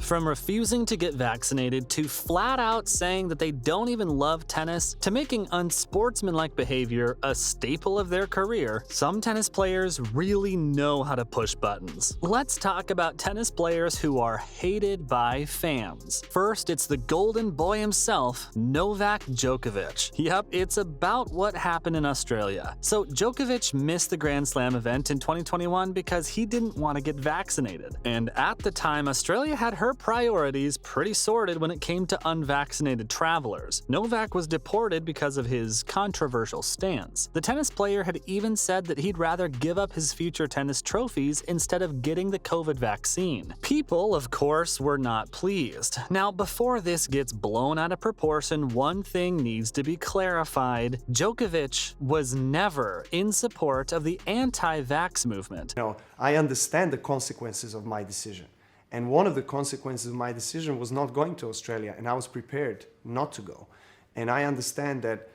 From refusing to get vaccinated to flat out saying that they don't even love tennis to making unsportsmanlike behavior a staple of their career, some tennis players really know how to push buttons. Let's talk about tennis players who are hated by fans. First, it's the golden boy himself, Novak Djokovic. Yep, it's about what happened in Australia. So Djokovic missed the Grand Slam event in 2021 because he didn't want to get vaccinated. And at the time, Australia had her priorities pretty sorted when it came to unvaccinated travelers. Novak was deported because of his controversial stance. The tennis player had even said that he'd rather give up his future tennis trophies instead of getting the COVID vaccine. People, of course, were not pleased. Now, before this gets blown out of proportion, one thing needs to be clarified. Djokovic was never in support of the anti-vax movement. I understand the consequences of my decision. And one of the consequences of my decision was not going to Australia, and I was prepared not to go. And I understand that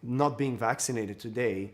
not being vaccinated today,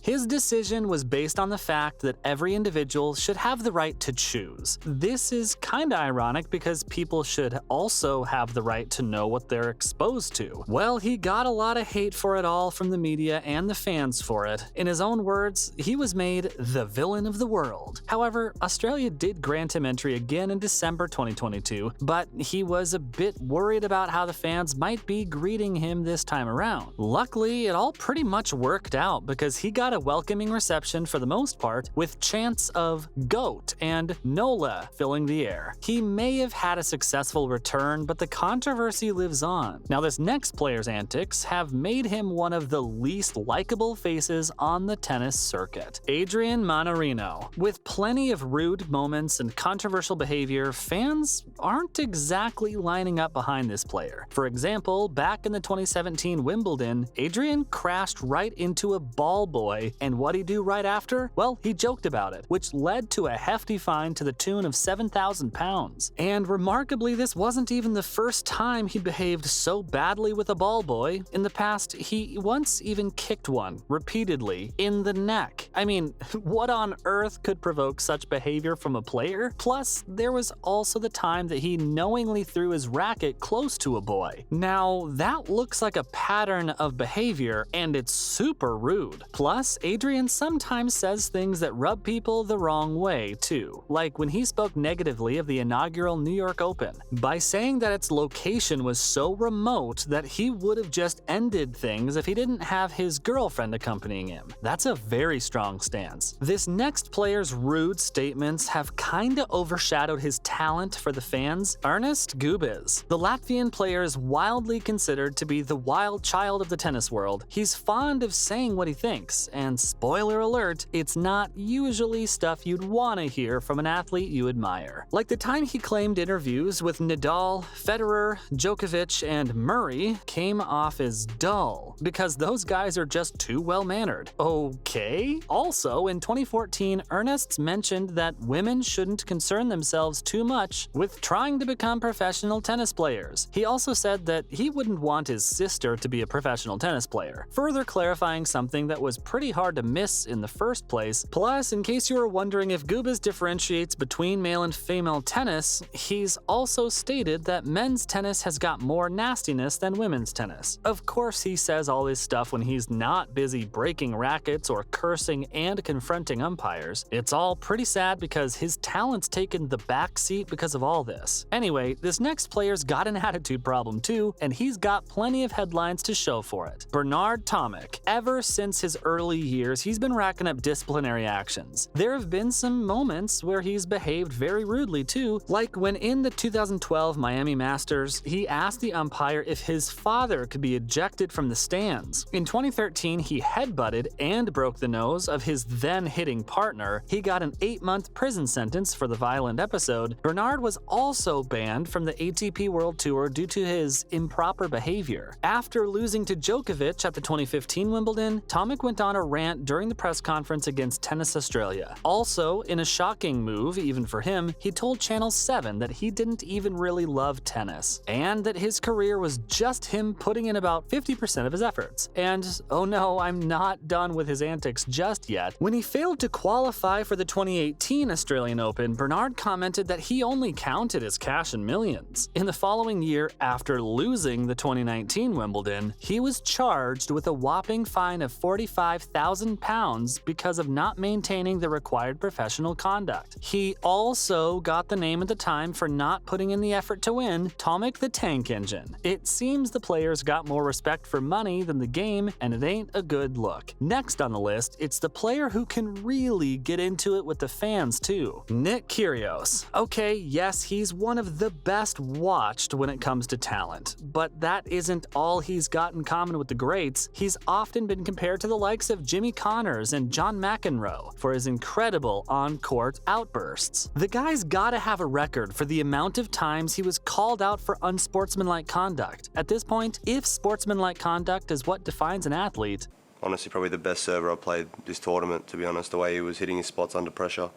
His decision was based on the fact that every individual should have the right to choose. This is kinda ironic because people should also have the right to know what they're exposed to. Well, he got a lot of hate for it all from the media and the fans for it. In his own words, he was made the villain of the world. However, Australia did grant him entry again in December 2022, but he was a bit worried about how the fans might be greeting him this time around. Luckily, it all pretty much worked out because he got a welcoming reception for the most part, with chants of GOAT and NOLA filling the air. He may have had a successful return, but the controversy lives on. Now, this next player's antics have made him one of the least likable faces on the tennis circuit. Adrian Mannarino. With plenty of rude moments and controversial behavior, fans aren't exactly lining up behind this player. For example, back in the 2017 Wimbledon, Adrian crashed right into a ball boy, and what'd he do right after? Well, he joked about it, which led to a hefty fine to the tune of £7,000. And remarkably, this wasn't even the first time he behaved so badly with a ball boy. In the past, he once even kicked one, repeatedly, in the neck. I mean, what on earth could provoke such behavior from a player? Plus, there was also the time that he knowingly threw his racket close to a boy. Now, that looks like a pattern of behavior, and it's super rude. Plus, Adrian sometimes says things that rub people the wrong way, too, like when he spoke negatively of the inaugural New York Open, by saying that its location was so remote that he would have just ended things if he didn't have his girlfriend accompanying him. That's a very strong stance. This next player's rude statements have kinda overshadowed his talent for the fans. Ernest Gulbis. The Latvian player is wildly considered to be the wild child of the tennis world. He's fond of saying what he thinks, and spoiler alert, it's not usually stuff you'd want to hear from an athlete you admire. Like the time he claimed interviews with Nadal, Federer, Djokovic, and Murray came off as dull, because those guys are just too well-mannered. Okay? Also, in 2014, Ernest mentioned that women shouldn't concern themselves too much with trying to become professional tennis players. He also said that he wouldn't want his sister to be a professional tennis player, further clarifying something that was pretty hard to miss in the first place. Plus, in case you were wondering if Gulbis differentiates between male and female tennis, he's also stated that men's tennis has got more nastiness than women's tennis. Of course, he says all this stuff when he's not busy breaking rackets or cursing and confronting umpires. It's all pretty sad because his talent's taken the back seat because of all this. Anyway, this next player's got an attitude problem too, and he's got plenty of headlines to show for it. Bernard Tomic. Ever since his early years, he's been racking up disciplinary actions. There have been some moments where he's behaved very rudely too, like when in the 2012 Miami Masters, he asked the umpire if his father could be ejected from the stands. In 2013, he headbutted and broke the nose of his then hitting partner. He got an 8-month prison sentence for the violent episode. Bernard was also banned from the ATP World Tour due to his improper behavior. After losing to Djokovic at the 2015 Wimbledon, Tomic went on a a rant during the press conference against Tennis Australia. Also, in a shocking move, even for him, he told Channel 7 that he didn't even really love tennis, and that his career was just him putting in about 50% of his efforts. And oh no, I'm not done with his antics just yet. When he failed to qualify for the 2018 Australian Open, Bernard commented that he only counted as cash in millions. In the following year, after losing the 2019 Wimbledon, he was charged with a whopping fine of £45,000 because of not maintaining the required professional conduct. He also got the name at the time for not putting in the effort to win, Tomic the Tank Engine. It seems the players got more respect for money than the game, and it ain't a good look. Next on the list, it's the player who can really get into it with the fans too, Nick Kyrgios. Okay, yes, he's one of the best watched when it comes to talent, but that isn't all he's got in common with the greats. He's often been compared to the likes of Jimmy Connors and John McEnroe for his incredible on-court outbursts. The guy's gotta have a record for the amount of times he was called out for unsportsmanlike conduct. At this point, if sportsmanlike conduct is what defines an athlete, honestly, probably the best server I played this tournament, to be honest, the way he was hitting his spots under pressure.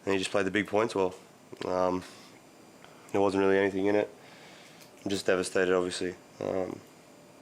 And he just played the big points well. There wasn't really anything in it. I'm just devastated, obviously.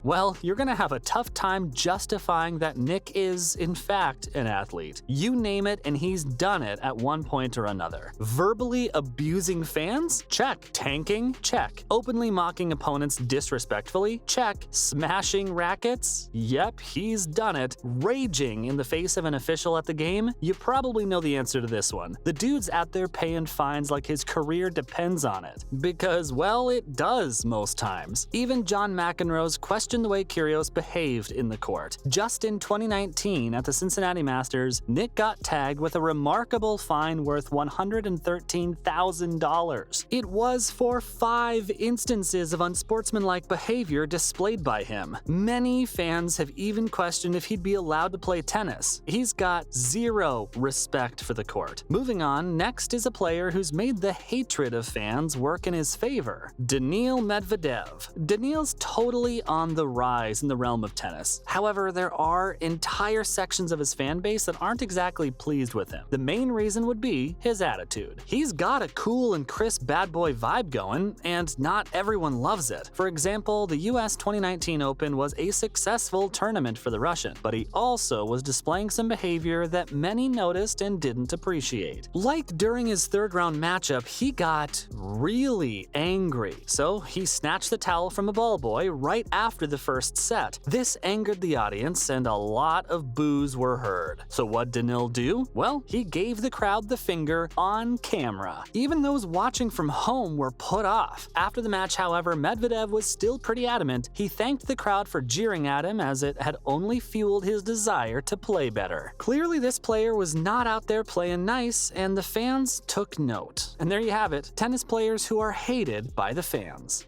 Well, you're gonna have a tough time justifying that Nick is, in fact, an athlete. You name it, and he's done it at one point or another. Verbally abusing fans? Check. Tanking? Check. Openly mocking opponents disrespectfully? Check. Smashing rackets? Yep, he's done it. Raging in the face of an official at the game? You probably know the answer to this one. The dude's out there paying fines like his career depends on it. Because, well, it does most times. Even John McEnroe's questioned the way Kyrgios behaved in the court. Just in 2019 at the Cincinnati Masters, Nick got tagged with a remarkable fine worth $113,000. It was for 5 instances of unsportsmanlike behavior displayed by him. Many fans have even questioned if he'd be allowed to play tennis. He's got zero respect for the court. Moving on, next is a player who's made the hatred of fans work in his favor, Daniil Medvedev. Daniil's totally on the rise in the realm of tennis. However, there are entire sections of his fan base that aren't exactly pleased with him. The main reason would be his attitude. He's got a cool and crisp bad boy vibe going, and not everyone loves it. For example, the US 2019 Open was a successful tournament for the Russian, but he also was displaying some behavior that many noticed and didn't appreciate. Like during his third-round matchup, he got really angry, so he snatched the towel from a ball boy right after the first set. This angered the audience, and a lot of boos were heard. So what'd Daniil do? Well, he gave the crowd the finger on camera. Even those watching from home were put off. After the match, however, Medvedev was still pretty adamant. He thanked the crowd for jeering at him, as it had only fueled his desire to play better. Clearly, this player was not out there playing nice, and the fans took note. And there you have it, tennis players who are hated by the fans.